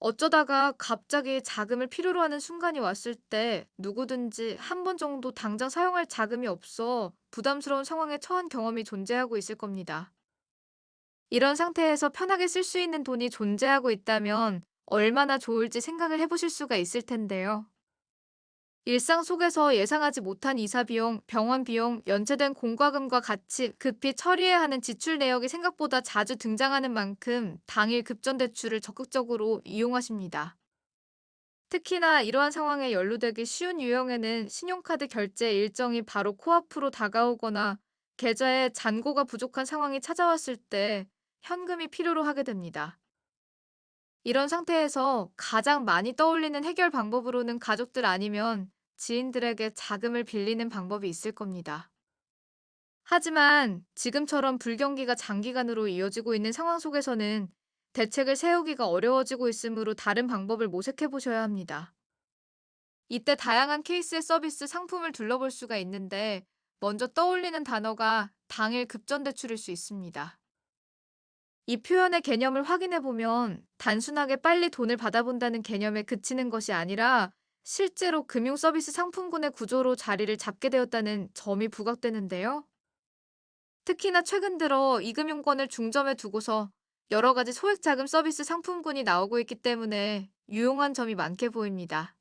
어쩌다가 갑자기 자금을 필요로 하는 순간이 왔을 때 누구든지 한 번 정도 당장 사용할 자금이 없어 부담스러운 상황에 처한 경험이 존재하고 있을 겁니다. 이런 상태에서 편하게 쓸 수 있는 돈이 존재하고 있다면 얼마나 좋을지 생각을 해보실 수가 있을 텐데요. 일상 속에서 예상하지 못한 이사 비용, 병원 비용, 연체된 공과금과 같이 급히 처리해야 하는 지출 내역이 생각보다 자주 등장하는 만큼 당일 급전 대출을 적극적으로 이용하십니다. 특히나 이러한 상황에 연루되기 쉬운 유형에는 신용카드 결제 일정이 바로 코앞으로 다가오거나 계좌에 잔고가 부족한 상황이 찾아왔을 때 현금이 필요로 하게 됩니다. 이런 상태에서 가장 많이 떠올리는 해결 방법으로는 가족들 아니면 지인들에게 자금을 빌리는 방법이 있을 겁니다. 하지만 지금처럼 불경기가 장기간으로 이어지고 있는 상황 속에서는 대책을 세우기가 어려워지고 있으므로 다른 방법을 모색해 보셔야 합니다. 이때 다양한 케이스의 서비스 상품을 둘러볼 수가 있는데 먼저 떠올리는 단어가 당일 급전 대출일 수 있습니다. 이 표현의 개념을 확인해 보면 단순하게 빨리 돈을 받아본다는 개념에 그치는 것이 아니라 실제로 금융 서비스 상품군의 구조로 자리를 잡게 되었다는 점이 부각되는데요. 특히나 최근 들어 이금융권을 중점에 두고서 여러 가지 소액 자금 서비스 상품군이 나오고 있기 때문에 유용한 점이 많게 보입니다.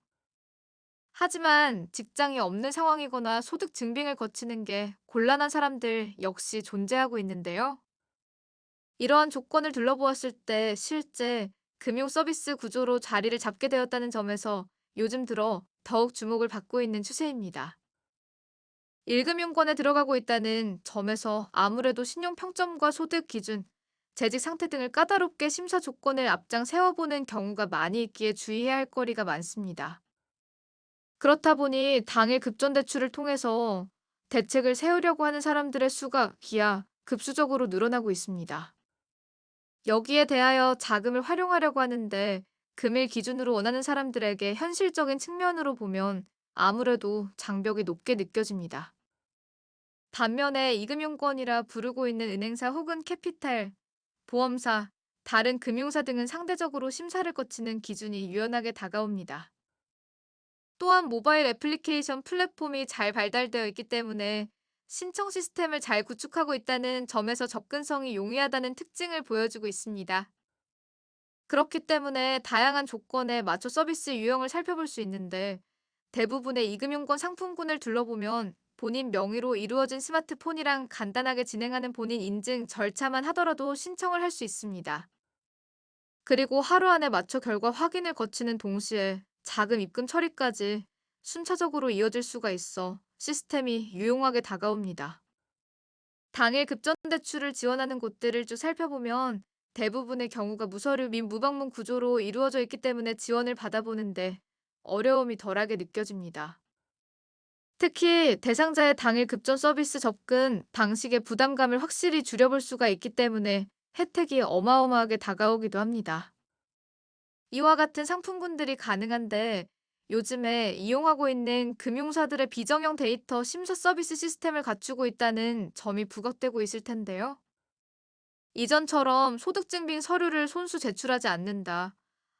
하지만 직장이 없는 상황이거나 소득 증빙을 거치는 게 곤란한 사람들 역시 존재하고 있는데요. 이러한 조건을 둘러보았을 때 실제 금융 서비스 구조로 자리를 잡게 되었다는 점에서 요즘 들어 더욱 주목을 받고 있는 추세입니다. 1금융권에 들어가고 있다는 점에서 아무래도 신용 평점과 소득 기준, 재직 상태 등을 까다롭게 심사 조건을 앞장 세워보는 경우가 많이 있기에 주의해야 할 거리가 많습니다. 그렇다 보니 당일 급전 대출을 통해서 대책을 세우려고 하는 사람들의 수가 기하 급수적으로 늘어나고 있습니다. 여기에 대하여 자금을 활용하려고 하는데 금일 기준으로 원하는 사람들에게 현실적인 측면으로 보면 아무래도 장벽이 높게 느껴집니다. 반면에 이금융권이라 부르고 있는 은행사 혹은 캐피탈, 보험사, 다른 금융사 등은 상대적으로 심사를 거치는 기준이 유연하게 다가옵니다. 또한 모바일 애플리케이션 플랫폼이 잘 발달되어 있기 때문에 신청 시스템을 잘 구축하고 있다는 점에서 접근성이 용이하다는 특징을 보여주고 있습니다. 그렇기 때문에 다양한 조건에 맞춰 서비스 유형을 살펴볼 수 있는데 대부분의 이금융권 상품군을 둘러보면 본인 명의로 이루어진 스마트폰이랑 간단하게 진행하는 본인 인증 절차만 하더라도 신청을 할 수 있습니다. 그리고 하루 안에 맞춰 결과 확인을 거치는 동시에 자금 입금 처리까지 순차적으로 이어질 수가 있어 시스템이 유용하게 다가옵니다. 당일 급전 대출을 지원하는 곳들을 쭉 살펴보면 대부분의 경우가 무서류 및 무방문 구조로 이루어져 있기 때문에 지원을 받아보는데 어려움이 덜하게 느껴집니다. 특히 대상자의 당일 급전 서비스 접근 방식의 부담감을 확실히 줄여볼 수가 있기 때문에 혜택이 어마어마하게 다가오기도 합니다. 이와 같은 상품군들이 가능한데 요즘에 이용하고 있는 금융사들의 비정형 데이터 심사 서비스 시스템을 갖추고 있다는 점이 부각되고 있을 텐데요. 이전처럼 소득증빙 서류를 손수 제출하지 않는다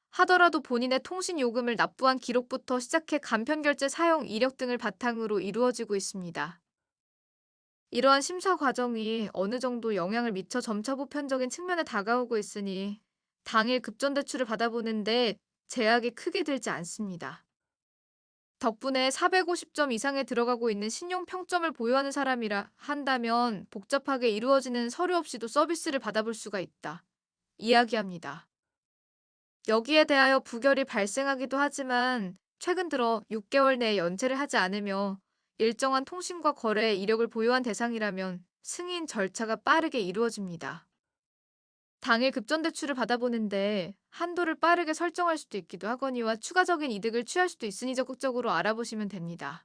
하더라도 본인의 통신 요금을 납부한 기록부터 시작해 간편결제 사용 이력 등을 바탕으로 이루어지고 있습니다. 이러한 심사 과정이 어느 정도 영향을 미쳐 점차 보편적인 측면에 다가오고 있으니 당일 급전 대출을 받아보는데 제약이 크게 들지 않습니다. 덕분에 450점 이상에 들어가고 있는 신용 평점을 보유하는 사람이라 한다면 복잡하게 이루어지는 서류 없이도 서비스를 받아볼 수가 있다. 이야기합니다. 여기에 대하여 부결이 발생하기도 하지만 최근 들어 6개월 내에 연체를 하지 않으며 일정한 통신과 거래 이력을 보유한 대상이라면 승인 절차가 빠르게 이루어집니다. 당일 급전 대출을 받아보는데 한도를 빠르게 설정할 수도 있기도 하거니와 추가적인 이득을 취할 수도 있으니 적극적으로 알아보시면 됩니다.